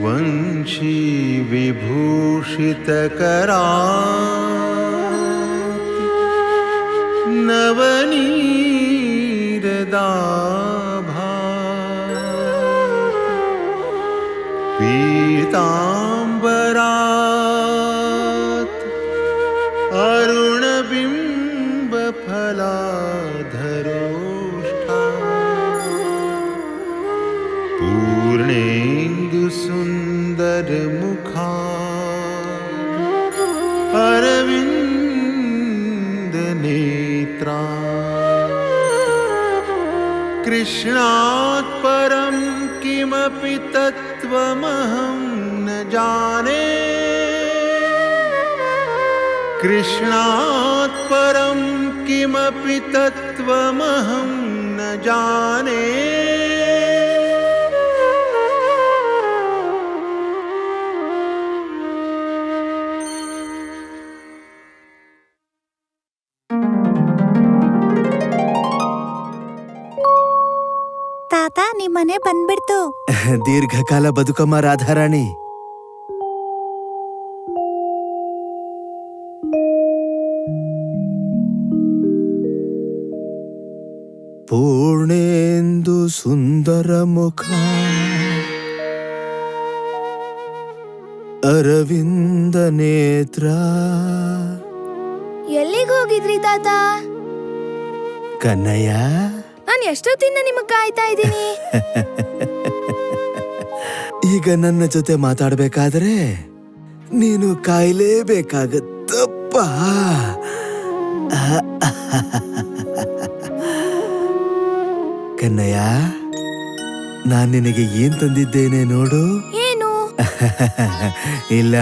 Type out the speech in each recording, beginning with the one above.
वंशी विभूषितकरा नवनीरदाभा पीताम्बरात् अरुणबिम्बफलाधरोष्ठा पूर्णेन्दुसुन्दरमुखा अरविन्दनेत्रा कृष्णात् परं किमपि तत्त्वमहं न जाने कृष्णात् परं किमपि तत्त्वमहं न जाने ತಾತ ನಿಮ್ಮನೆ ಬಂದ್ಬಿಡ್ತು. ದೀರ್ಘಕಾಲ ಬದುಕಮ್ಮ ರಾಧಾರಾಣಿ. ಪೂರ್ಣೇಂದು ಸುಂದರ ಮುಖ ಅರವಿಂದ ನೇತ್ರ. ಎಲ್ಲಿಗೆ ಹೋಗಿದ್ರಿ ತಾತ? ಕನ್ನಯ್ಯ, ನಾನು ಎಷ್ಟೊತ್ತಿಂದ ನಿಮಗ್ ಕಾಯ್ತಾ ಇದ್ದೀನಿ. ಈಗ ನನ್ನ ಜೊತೆ ಮಾತಾಡ್ಬೇಕಾದ್ರೆ ನೀನು ಕಾಯ್ಲೇಬೇಕಾಗತ್ತಪ್ಪ. ಕನ್ನಯ್ಯ, ನಾನ್ ನಿನಗೆ ಏನ್ ತಂದಿದ್ದೇನೆ ನೋಡು. ಏನು? ಇಲ್ಲ,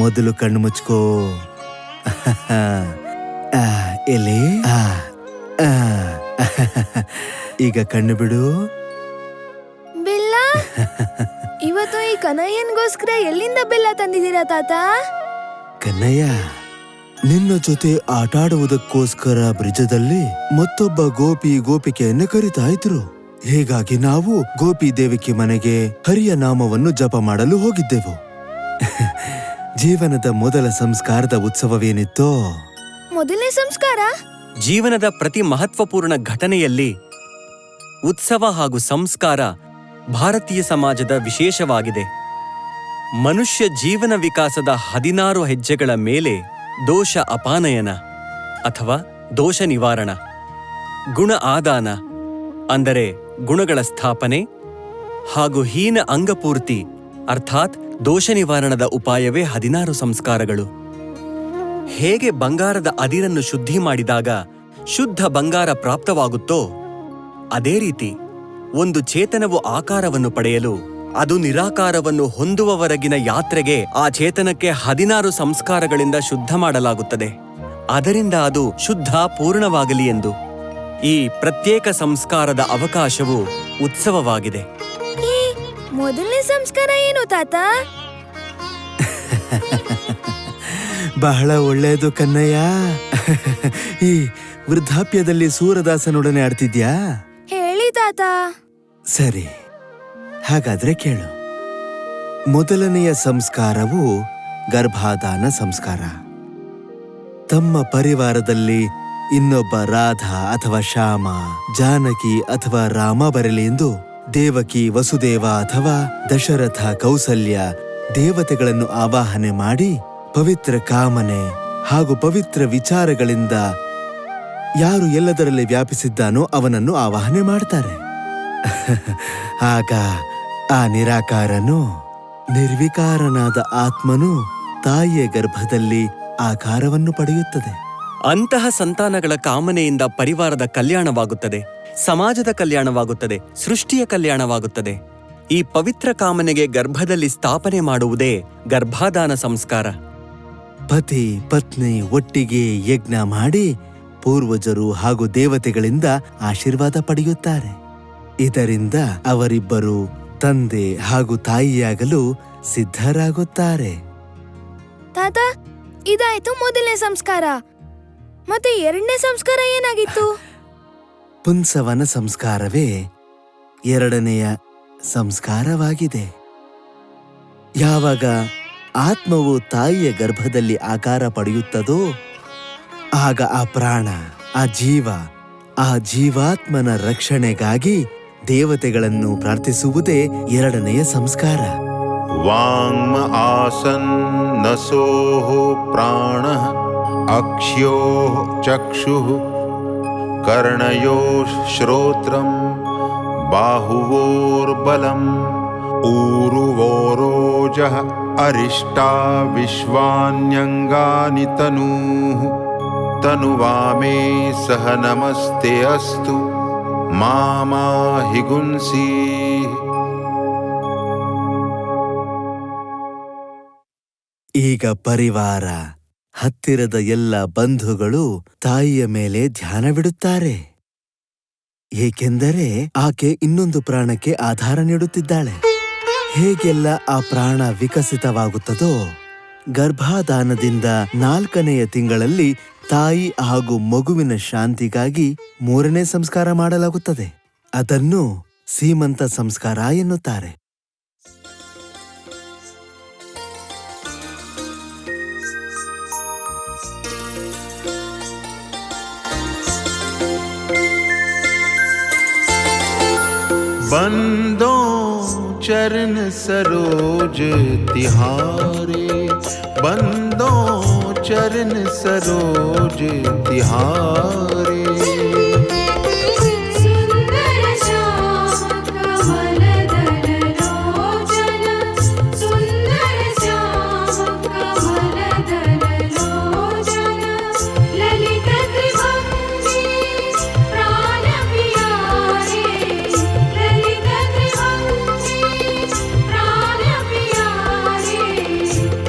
ಮೊದಲು ಕಣ್ಣು ಮುಚ್ಕೋ. ಎಲ್ಲಿ? ಈಗ ಕಣ್ಣು ಬಿಡು. ಬೆಲ್ಲ? ಇವತ್ತು ಈ ಕನಯ್ಯನ್ಗೋಸ್ಕರ ಎಲ್ಲಿಂದ ಬೆಲ್ಲ ತಂದಿದ್ದೀರಾ ತಾತ? ಕನ್ನಯ್ಯ, ನಿನ್ನ ಜೊತೆ ಆಟಾಡುವುದಕ್ಕೋಸ್ಕರ ಬ್ರಿಜದಲ್ಲಿ ಮತ್ತೊಬ್ಬ ಗೋಪಿಕೆಯನ್ನು ಕರಿತಾ ಇದ್ರು. ಹೀಗಾಗಿ ನಾವು ಗೋಪಿ ದೇವಿಕೆ ಮನೆಗೆ ಹರಿಯ ನಾಮವನ್ನು ಜಪ ಮಾಡಲು ಹೋಗಿದ್ದೆವು. ಜೀವನದ ಮೊದಲ ಸಂಸ್ಕಾರದ ಉತ್ಸವವೇನಿತ್ತೋ? ಮೊದಲನೇ ಸಂಸ್ಕಾರ? ಜೀವನದ ಪ್ರತಿ ಮಹತ್ವಪೂರ್ಣ ಘಟನೆಯಲ್ಲಿ ಉತ್ಸವ ಹಾಗೂ ಸಂಸ್ಕಾರ ಭಾರತೀಯ ಸಮಾಜದ ವಿಶೇಷವಾಗಿದೆ. ಮನುಷ್ಯ ಜೀವನ ವಿಕಾಸದ 16 ಹೆಜ್ಜೆಗಳ ಮೇಲೆ ದೋಷ ಅಪಾನಯನ ಅಥವಾ ದೋಷ ನಿವಾರಣ, ಗುಣ ಆದಾನ ಅಂದರೆ ಗುಣಗಳ ಸ್ಥಾಪನೆ, ಹಾಗೂ ಹೀನ ಅಂಗಪೂರ್ತಿ ಅರ್ಥಾತ್ ದೋಷ ನಿವಾರಣದ ಉಪಾಯವೇ 16 ಸಂಸ್ಕಾರಗಳು. ಹೇಗೆ ಬಂಗಾರದ ಅದಿರನ್ನು ಶುದ್ಧಿ ಮಾಡಿದಾಗ ಶುದ್ಧ ಬಂಗಾರ ಪ್ರಾಪ್ತವಾಗುತ್ತೋ ಅದೇ ರೀತಿ ಒಂದು ಚೇತನವು ಆಕಾರವನ್ನು ಪಡೆಯಲು ಅದು ನಿರಾಕಾರವನ್ನು ಹೊಂದುವವರೆಗಿನ ಯಾತ್ರೆಗೆ ಆ ಚೇತನಕ್ಕೆ 16 ಸಂಸ್ಕಾರಗಳಿಂದ ಶುದ್ಧ ಮಾಡಲಾಗುತ್ತದೆ. ಅದರಿಂದ ಅದು ಶುದ್ಧ ಪೂರ್ಣವಾಗಲಿ ಎಂದು ಈ ಪ್ರತ್ಯೇಕ ಸಂಸ್ಕಾರದ ಅವಕಾಶವು ಉತ್ಸವವಾಗಿದೆ. ಈ ಮೊದಲನೇ ಸಂಸ್ಕಾರ ಏನು ತಾತ? ಬಹಳ ಒಳ್ಳೆಯದು ಕನ್ನಯ್ಯ. ಈ ವೃದ್ಧಾಪ್ಯದಲ್ಲಿ ಸೂರದಾಸನೊಡನೆ ಆಡ್ತಿದ್ಯಾ? ಹೇಳಿ ತಾತ. ಸರಿ, ಹಾಗಾದ್ರೆ ಕೇಳು. ಮೊದಲನೆಯ ಸಂಸ್ಕಾರವು ಗರ್ಭಾಧಾನ ಸಂಸ್ಕಾರ. ತಮ್ಮ ಪರಿವಾರದಲ್ಲಿ ಇನ್ನೊಬ್ಬ ರಾಧಾ ಅಥವಾ ಶ್ಯಾಮ, ಜಾನಕಿ ಅಥವಾ ರಾಮ ಬರಲಿ ಎಂದು ದೇವಕಿ, ವಸುದೇವ ಅಥವಾ ದಶರಥ, ಕೌಸಲ್ಯ ದೇವತೆಗಳನ್ನು ಆವಾಹನೆ ಮಾಡಿ ಪವಿತ್ರ ಕಾಮನೆ ಹಾಗೂ ಪವಿತ್ರ ವಿಚಾರಗಳಿಂದ ಯಾರು ಎಲ್ಲದರಲ್ಲಿ ವ್ಯಾಪಿಸಿದ್ದಾನೋ ಅವನನ್ನು ಆವಾಹನೆ ಮಾಡ್ತಾರೆ. ಆಗ ಆ ನಿರಾಕಾರನು, ನಿರ್ವಿಕಾರನಾದ ಆತ್ಮನು ತಾಯಿಯ ಗರ್ಭದಲ್ಲಿ ಆಕಾರವನ್ನು ಪಡೆಯುತ್ತದೆ. ಅಂತಹ ಸಂತಾನಗಳ ಕಾಮನೆಯಿಂದ ಪರಿವಾರದ ಕಲ್ಯಾಣವಾಗುತ್ತದೆ, ಸಮಾಜದ ಕಲ್ಯಾಣವಾಗುತ್ತದೆ, ಸೃಷ್ಟಿಯ ಕಲ್ಯಾಣವಾಗುತ್ತದೆ. ಈ ಪವಿತ್ರ ಕಾಮನೆಗೆ ಗರ್ಭದಲ್ಲಿ ಸ್ಥಾಪನೆ ಮಾಡುವುದೇ ಗರ್ಭಾಧಾನ ಸಂಸ್ಕಾರ. ಪತಿ ಪತ್ನಿ ಒಟ್ಟಿಗೆ ಯಜ್ಞ ಮಾಡಿ ಪೂರ್ವಜರು ಹಾಗೂ ದೇವತೆಗಳಿಂದ ಆಶೀರ್ವಾದ ಪಡೆಯುತ್ತಾರೆ. ಇದರಿಂದ ಅವರಿಬ್ಬರು ತಂದೆ ಹಾಗೂ ತಾಯಿಯಾಗಲು ಸಿದ್ಧರಾಗುತ್ತಾರೆ. ತಾತ, ಇದಾಯ್ತು ಮೊದಲನೇ ಸಂಸ್ಕಾರ. ಮತ್ತೆ ಎರಡನೇ ಸಂಸ್ಕಾರ ಏನಾಗಿತ್ತು? ಪುಂಸವನ ಸಂಸ್ಕಾರವೇ ಎರಡನೆಯ ಸಂಸ್ಕಾರವಾಗಿದೆ. ಯಾವಾಗ ಆತ್ಮವು ತಾಯಿಯ ಗರ್ಭದಲ್ಲಿ ಆಕಾರ ಪಡೆಯುತ್ತದೋ ಆಗ ಆ ಪ್ರಾಣ, ಆ ಜೀವ, ಆ ಜೀವಾತ್ಮನ ರಕ್ಷಣೆಗಾಗಿ ದೇವತೆಗಳನ್ನು ಪ್ರಾರ್ಥಿಸುವುದೇ ಎರಡನೆಯ ಸಂಸ್ಕಾರ. ವಾಂಗ್ಮ ಆಸನ್ನಸೋಃ ಪ್ರಾಣಃ ಅಕ್ಷ್ಯೋಃ ಚಕ್ಷುಃ ಕರ್ಣಯೋಃ ಶ್ರೋತ್ರಂ ಬಾಹುವೋರ್ಬಲಂ ಊರುವೋರೋಜಃ ಅರಿಷ್ಟಾ ವಿಶ್ವಾನ್ಯಂಗಾನಿ ತನೂಃ ತನುವಾಮೇ ಸಹ ನಮಸ್ತೆ ಅಸ್ತು ಮಾಮಾ ಹಿಗುಂಸೀಃ. ಈಗ ಪರಿವಾರ, ಹತ್ತಿರದ ಎಲ್ಲ ಬಂಧುಗಳು ತಾಯಿಯ ಮೇಲೆ ಧ್ಯಾನವಿಡುತ್ತಾರೆ. ಏಕೆಂದರೆ ಆಕೆ ಇನ್ನೊಂದು ಪ್ರಾಣಕ್ಕೆ ಆಧಾರ ನೀಡುತ್ತಿದ್ದಾಳೆ. ಹೇಗೆಲ್ಲ ಆ ಪ್ರಾಣ ವಿಕಸಿತವಾಗುತ್ತದೋ, ಗರ್ಭಾಧಾನದಿಂದ 4ನೆಯ ತಿಂಗಳಲ್ಲಿ ತಾಯಿ ಹಾಗೂ ಮಗುವಿನ ಶಾಂತಿಗಾಗಿ 3ನೇ ಸಂಸ್ಕಾರ ಮಾಡಲಾಗುತ್ತದೆ. ಅದನ್ನು ಸೀಮಂತ ಸಂಸ್ಕಾರ ಎನ್ನುತ್ತಾರೆ. बंदों चरण सरोज तिहारे, बंदों चरण सरोज तिहारे. सुंदर श्याम कमल दल लोचन, सुंदर श्याम कमल दल लोचन, ललित त्रिभंगी प्राण प्यारे, ललित त्रिभंगी प्राण प्यारे,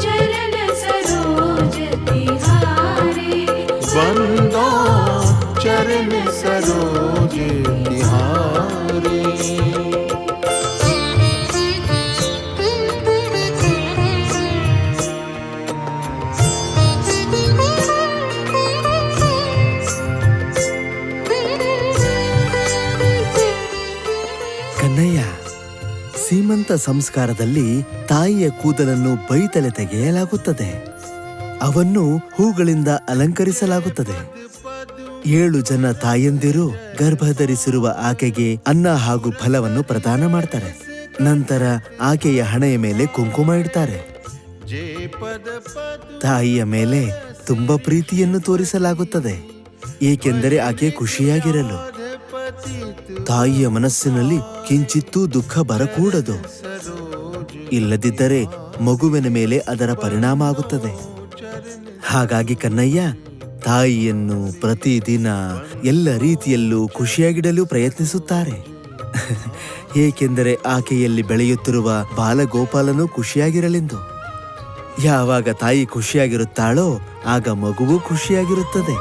चरण सरोज तिहारे. बंदों चरण सरोज तिहारे. ಕನ್ನಯ್ಯ, ಸೀಮಂತ ಸಂಸ್ಕಾರದಲ್ಲಿ ತಾಯಿಯ ಕೂದಲನ್ನು ಬೈತಲೆ ತೆಗೆಯಲಾಗುತ್ತದೆ. ಅವನ್ನು ಹೂಗಳಿಂದ ಅಲಂಕರಿಸಲಾಗುತ್ತದೆ. 7 ಜನ ತಾಯಂದಿರು ಗರ್ಭಧರಿಸಿರುವ ಆಕೆಗೆ ಅನ್ನ ಹಾಗೂ ಫಲವನ್ನು ಪ್ರದಾನ ಮಾಡ್ತಾರೆ. ನಂತರ ಆಕೆಯ ಹಣೆಯ ಮೇಲೆ ಕುಂಕುಮ ಇಡ್ತಾರೆ. ತಾಯಿಯ ಮೇಲೆ ತುಂಬಾ ಪ್ರೀತಿಯನ್ನು ತೋರಿಸಲಾಗುತ್ತದೆ, ಏಕೆಂದರೆ ಆಕೆ ಖುಷಿಯಾಗಿರಲು. ತಾಯಿಯ ಮನಸ್ಸಿನಲ್ಲಿ ಕಿಂಚಿತ್ತೂ ದುಃಖ ಬರಕೂಡದು, ಇಲ್ಲದಿದ್ದರೆ ಮಗುವಿನ ಮೇಲೆ ಅದರ ಪರಿಣಾಮ ಆಗುತ್ತದೆ. ಹಾಗಾಗಿ ಕನ್ನಯ್ಯ ತಾಯಿಯನ್ನು ಪ್ರತಿದಿನ ಎಲ್ಲ ರೀತಿಯಲ್ಲೂ ಖುಷಿಯಾಗಿಡಲು ಪ್ರಯತ್ನಿಸುತ್ತಾರೆ. ಏಕೆಂದರೆ ಆಕೆಯಲ್ಲಿ ಬೆಳೆಯುತ್ತಿರುವ ಬಾಲಗೋಪಾಲನು ಖುಷಿಯಾಗಿರಲೆಂದು. ಯಾವಾಗ ತಾಯಿ ಖುಷಿಯಾಗಿರುತ್ತಾಳೋ ಆಗ ಮಗುವು ಖುಷಿಯಾಗಿರುತ್ತದೆ.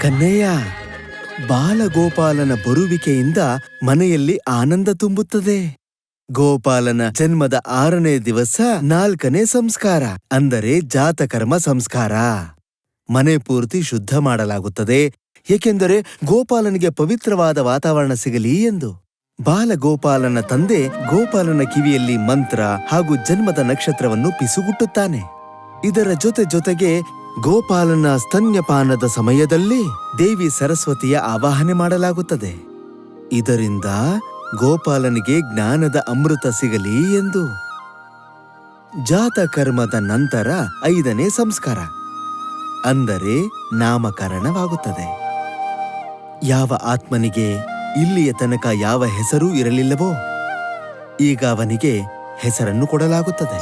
ಕನ್ನಯ್ಯ, ಬಾಲಗೋಪಾಲನ ಬರುವಿಕೆಯಿಂದ ಮನೆಯಲ್ಲಿ ಆನಂದ ತುಂಬುತ್ತದೆ. ಗೋಪಾಲನ ಜನ್ಮದ 6ನೇ ದಿವಸ 4ನೇ ಸಂಸ್ಕಾರ ಅಂದರೆ ಜಾತಕರ್ಮ ಸಂಸ್ಕಾರ. ಮನೆ ಪೂರ್ತಿ ಶುದ್ಧ ಮಾಡಲಾಗುತ್ತದೆ, ಏಕೆಂದರೆ ಗೋಪಾಲನಿಗೆ ಪವಿತ್ರವಾದ ವಾತಾವರಣ ಸಿಗಲಿ ಎಂದು. ಬಾಲಗೋಪಾಲನ ತಂದೆ ಗೋಪಾಲನ ಕಿವಿಯಲ್ಲಿ ಮಂತ್ರ ಹಾಗೂ ಜನ್ಮದ ನಕ್ಷತ್ರವನ್ನು ಪಿಸುಗುಟ್ಟುತ್ತಾನೆ. ಇದರ ಜೊತೆಗೆ ಗೋಪಾಲನ ಸ್ತನ್ಯಪಾನದ ಸಮಯದಲ್ಲಿ ದೇವಿ ಸರಸ್ವತಿಯ ಆವಾಹನೆ ಮಾಡಲಾಗುತ್ತದೆ. ಇದರಿಂದ ಗೋಪಾಲನಿಗೆ ಜ್ಞಾನದ ಅಮೃತ ಸಿಗಲಿ ಎಂದು. ಜಾತಕರ್ಮದ ನಂತರ 5ನೇ ಸಂಸ್ಕಾರ ಅಂದರೆ ನಾಮಕರಣವಾಗುತ್ತದೆ. ಯಾವ ಆತ್ಮನಿಗೆ ಇಲ್ಲಿಯ ತನಕ ಯಾವ ಹೆಸರೂ ಇರಲಿಲ್ಲವೋ ಈಗ ಅವನಿಗೆ ಹೆಸರನ್ನು ಕೊಡಲಾಗುತ್ತದೆ.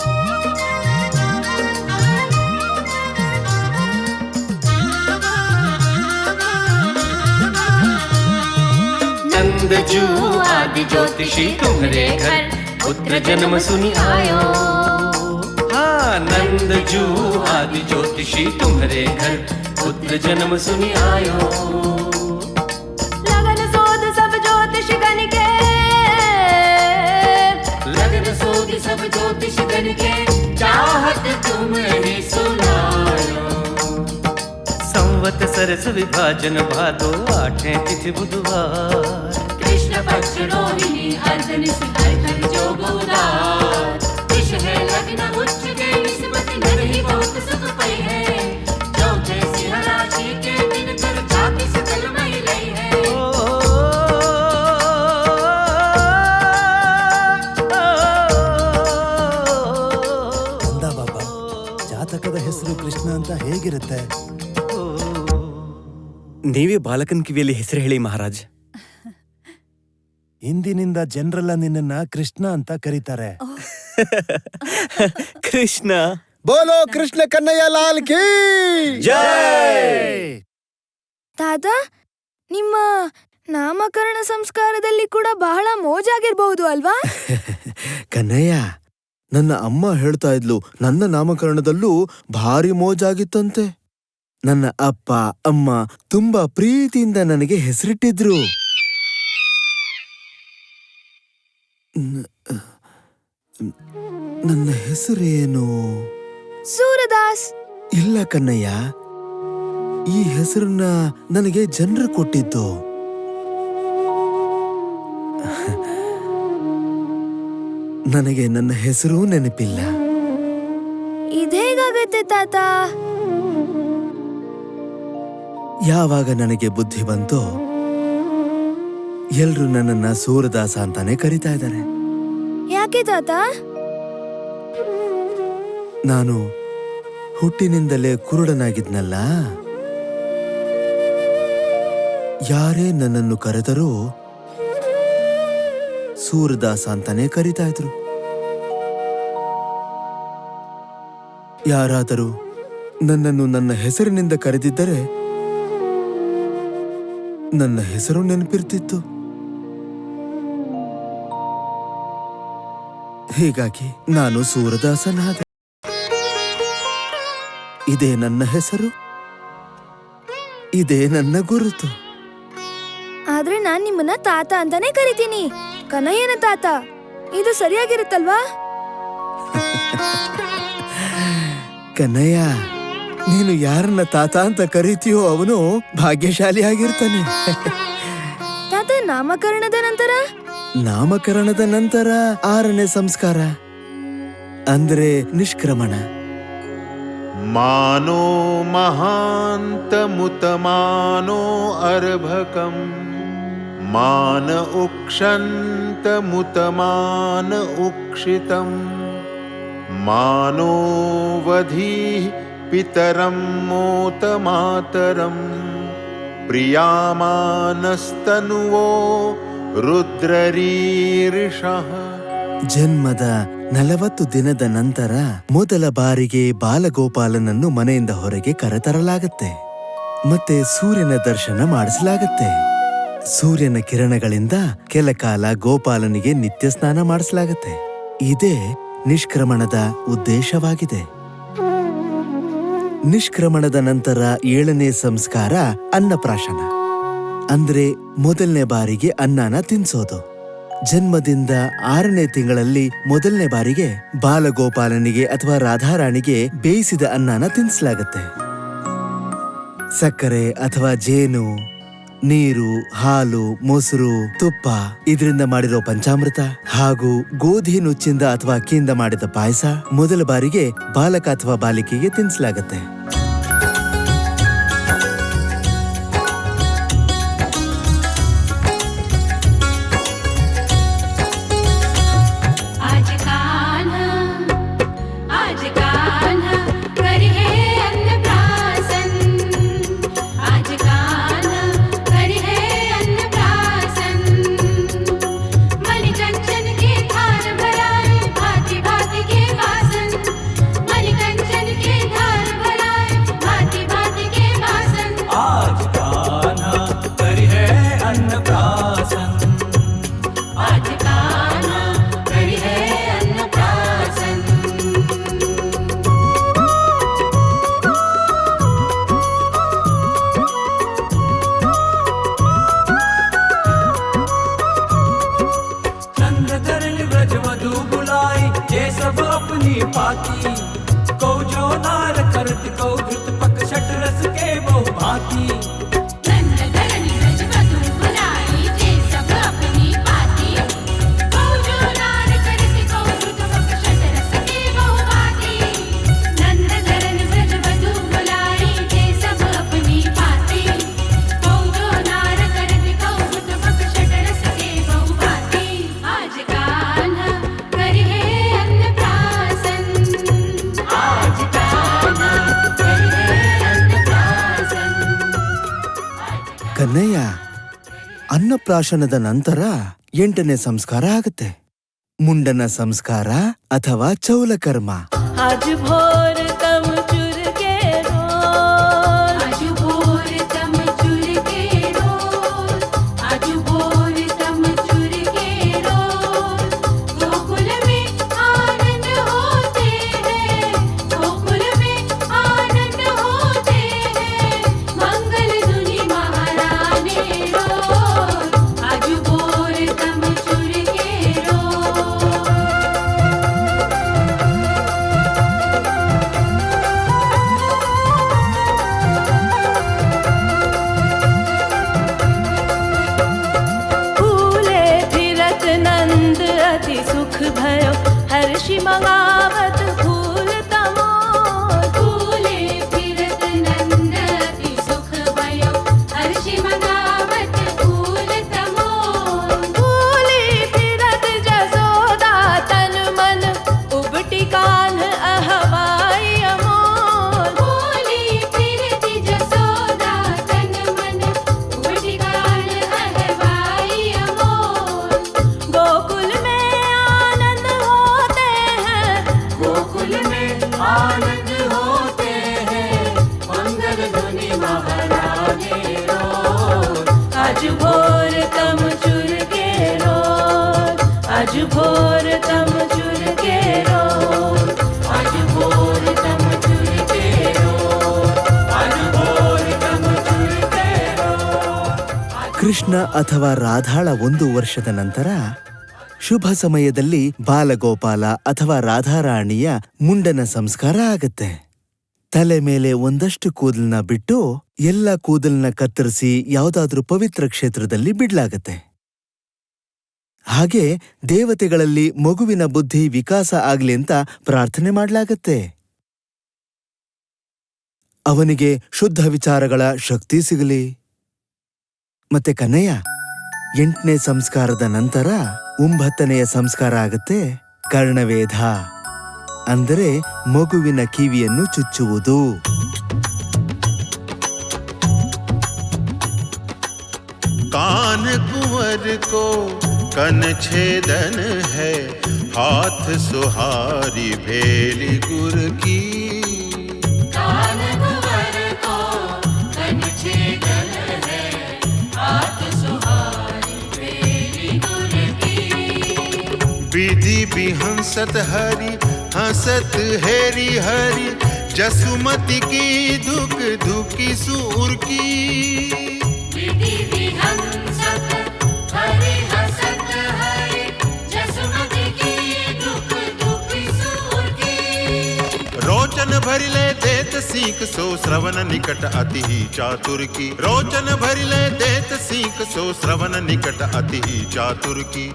नंदजू आदि ज्योतिषी तुम्हारे घर पुत्र जन्म सुनी आयो। हाँ नंदजू आदि ज्योतिषी तुम्हारे घर पुत्र जन्म सुनी आयो। लगन सोद सब ज्योतिष गण के, लगन सोगी सब ज्योतिष गण के चाहत तुम्हें सुनायो। संवत सरस विभाजन भादो 8 तिथि बुधवार। कृष्ण पक्ष रोहिणी अर्धन सुदर्शन जोग उदार। विष है लग्न उच्च गए निस्मति नहीं बहुत सुख पई है। जो जैसी राशि के दिन कर जाति सकल मई रही है। ಬಾಬಾ, ಜಾತಕದ ಹೆಸರು ಕೃಷ್ಣ ಅಂತ ಹೇಗಿರುತ್ತೆ? ನೀವೇ ಬಾಲಕನ್ ಕಿವಿಯಲ್ಲಿ ಹೆಸರು ಹೇಳಿ ಮಹಾರಾಜ್. ಇಂದಿನಿಂದ ಜನರೆಲ್ಲ ನಿನ್ನನ್ನ ಕೃಷ್ಣ ಅಂತ ಕರೀತಾರೆ. ಕೃಷ್ಣ. ಬೋಲೋ ಕೃಷ್ಣ ಕನ್ನಯ್ಯ ಲಾಲ್ ಕಿ ಜೈ. ತಾತ, ನಿಮ್ಮ ನಾಮಕರಣ ಸಂಸ್ಕಾರದಲ್ಲಿ ಕೂಡ ಬಹಳ ಮೋಜಾಗಿರ್ಬಹುದು ಅಲ್ವಾ? ಕನ್ನಯ್ಯ, ನನ್ನ ಅಮ್ಮ ಹೇಳ್ತಾ ಇದ್ಲು, ನನ್ನ ನಾಮಕರಣದಲ್ಲೂ ಭಾರಿ ಮೋಜಾಗಿತ್ತಂತೆ. ನನ್ನ ಅಪ್ಪ ಅಮ್ಮ ತುಂಬಾ ಪ್ರೀತಿಯಿಂದ ನನಗೆ ಹೆಸರಿಟ್ಟಿದ್ರು. ನನ್ನ ಹೆಸರೇನು? ಸೂರದಾಸ್. ಇಲ್ಲ ಕನ್ನಯ್ಯ, ಈ ಹೆಸರನ್ನ ನನಗೆ ಜನರು ಕೊಟ್ಟಿದ್ದು. ನನಗೆ ನನ್ನ ಹೆಸರೂ ನೆನಪಿಲ್ಲ. ಇದೇಗಾಗತ್ತೆ ತಾತ? ಯಾವಾಗ ನನಗೆ ಬುದ್ಧಿ ಬಂತೋ ಎಲ್ರು ನನ್ನನ್ನ ಸೂರದಾಸ ಅಂತಾನೆ ಕರೀತಾ ಇದ್ದಾರೆ. ಯಾಕೆ ತಾತ? ನಾನು ಹುಟ್ಟಿನಿಂದಲೇ ಕುರುಡನಾಗಿದ್ನಲ್ಲ. ಯಾರೇ ನನ್ನನ್ನು ಕರೆದರೂ ಸೂರದಾಸ ಅಂತಾನೆ ಕರೀತಾ ಇದ್ರು. ಯಾರಾದರೂ ನನ್ನನ್ನು ನನ್ನ ಹೆಸರಿನಿಂದ ಕರೆದಿದ್ದರೆ ನನ್ನ ಹೆಸರು ನೆನಪಿರ್ತಿತ್ತು. ಹೀಗಾಗಿ ನಾನು ಸೂರದಾಸನಾದೆ. ಇದೇ ನನ್ನ ಹೆಸರು, ಇದೇ ನನ್ನ ಗುರುತು. ಆದ್ರೆ ನಾನ್ ನಿಮ್ಮನ್ನ ತಾತ ಅಂತಾನೆ ಕರಿತೀನಿ, ಕನ್ನಯ್ಯನ ತಾತ. ಇದು ಸರಿಯಾಗಿರುತ್ತಲ್ವಾ? ಕನ್ನಯ್ಯ, ನೀನು ಯಾರನ್ನ ತಾತ ಅಂತ ಕರೀತೀಯೋ ಅವನು ಭಾಗ್ಯಶಾಲಿಯಾಗಿರ್ತಾನೆ. ತಾತ, ನಾಮಕರಣದ ನಂತರ? ನಾಮಕರಣದ ನಂತರ 6ನೇ ಸಂಸ್ಕಾರ ಅಂದ್ರೆ ನಿಷ್ಕ್ರಮಣ. मानो महान्तमुतमानो अर्भकम् मान उक्षन्तमुतमान उक्षितम् मानो वधीः पितरं मोतमातरम् प्रियामानस्तनुवो रुद्ररीरिषः. ಜನ್ಮದ 40 ದಿನದ ನಂತರ ಮೊದಲ ಬಾರಿಗೆ ಬಾಲಗೋಪಾಲನನ್ನು ಮನೆಯಿಂದ ಹೊರಗೆ ಕರೆತರಲಾಗತ್ತೆ. ಮತ್ತೆ ಸೂರ್ಯನ ದರ್ಶನ ಮಾಡಿಸಲಾಗತ್ತೆ. ಸೂರ್ಯನ ಕಿರಣಗಳಿಂದ ಕೆಲ ಕಾಲ ಗೋಪಾಲನಿಗೆ ನಿತ್ಯ ಸ್ನಾನ ಮಾಡಿಸಲಾಗತ್ತೆ. ಇದೇ ನಿಷ್ಕ್ರಮಣದ ಉದ್ದೇಶವಾಗಿದೆ. ನಿಷ್ಕ್ರಮಣದ ನಂತರ 7ನೇ ಸಂಸ್ಕಾರ ಅನ್ನಪ್ರಾಶನ ಅಂದ್ರೆ ಮೊದಲನೇ ಬಾರಿಗೆ ಅನ್ನನ ತಿನ್ಸೋದು. ಜನ್ಮದಿಂದ 6ನೇ ತಿಂಗಳಲ್ಲಿ ಮೊದಲನೇ ಬಾರಿಗೆ ಬಾಲಗೋಪಾಲನಿಗೆ ಅಥವಾ ರಾಧಾರಾಣಿಗೆ ಬೇಯಿಸಿದ ಅನ್ನನ ತಿನ್ನಿಸಲಾಗತ್ತೆ. ಸಕ್ಕರೆ ಅಥವಾ ಜೇನು, ನೀರು, ಹಾಲು, ಮೊಸರು, ತುಪ್ಪ ಇದರಿಂದ ಮಾಡಿರೋ ಪಂಚಾಮೃತ ಹಾಗೂ ಗೋಧಿ ನುಚ್ಚಿಂದ ಅಥವಾ ಅಕ್ಕಿಯಿಂದ ಮಾಡಿದ ಪಾಯಸ ಮೊದಲ ಬಾರಿಗೆ ಬಾಲಕ ಅಥವಾ ಬಾಲಿಕೆಗೆ ತಿನ್ನಿಸಲಾಗತ್ತೆ. ಕನ್ನಯ್ಯ, ಅನ್ನಪ್ರಾಶನದ ನಂತರ 8ನೇ ಸಂಸ್ಕಾರ ಆಗುತ್ತೆ. ಮುಂಡನ ಸಂಸ್ಕಾರ ಅಥವಾ ಚೌಲಕರ್ಮ. ಕೃಷ್ಣ ಅಥವಾ ರಾಧಾಳ 1 ವರ್ಷದ ನಂತರ ಶುಭ ಸಮಯದಲ್ಲಿ ಬಾಲಗೋಪಾಲ ಅಥವಾ ರಾಧಾರಾಣಿಯ ಮುಂಡನ ಸಂಸ್ಕಾರ ಆಗತ್ತೆ. ತಲೆ ಮೇಲೆ ಒಂದಷ್ಟು ಕೂದಲನ್ನ ಬಿಟ್ಟು ಎಲ್ಲ ಕೂದಲನ್ನ ಕತ್ತರಿಸಿ ಯಾವುದಾದ್ರೂ ಪವಿತ್ರ ಕ್ಷೇತ್ರದಲ್ಲಿ ಬಿಡ್ಲಾಗತ್ತೆ. ಹಾಗೆ ದೇವತೆಗಳಲ್ಲಿ ಮಗುವಿನ ಬುದ್ಧಿ ವಿಕಾಸ ಆಗ್ಲಿ ಅಂತ ಪ್ರಾರ್ಥನೆ ಮಾಡ್ಲಾಗತ್ತೆ. ಅವನಿಗೆ ಶುದ್ಧ ವಿಚಾರಗಳ ಶಕ್ತಿ ಸಿಗಲಿ. ಮತ್ತೆ ಕನ್ನಯ್ಯ, 8ನೇ ಸಂಸ್ಕಾರದ ನಂತರ 9ನೆಯ ಸಂಸ್ಕಾರ ಆಗತ್ತೆ ಕರ್ಣವೇಧ, ಅಂದರೆ ಮಗುವಿನ ಕಿವಿಯನ್ನು ಚುಚ್ಚುವುದು. कान कुंवर को कन छेदन है, हाथ सुहारी भेली गुर की। कान कुंवर को कन छेदन है, हाथ सुहारी भेली गुर की। विधि भी हंसत हरि हंसत हेरी हरि, जसुमति की धुक धुकी सूर की। विधि भी हंसत हरि हंसत हरि, भरिले देत सीख सो श्रवण निकट अति ही चातुर की। रोचन भरिले देत सीख सो श्रवण निकट अति ही चातुर की।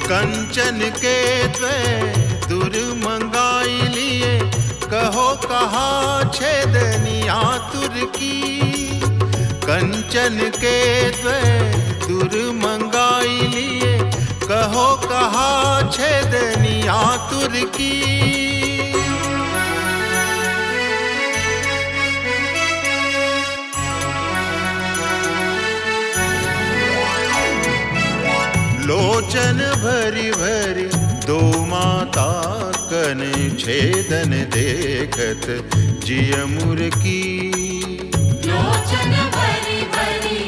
कंचन के द्वै दूर मंगाई लिए, कहो कहा छेदनी आतुर की। कंचन के द्वै दूर मंगाई लिए, कहो कहा छेदनी आतुर की। लोचन भरी भरी दो माता कन छेदन देखत जिय मुर की। लोचन भरी भरी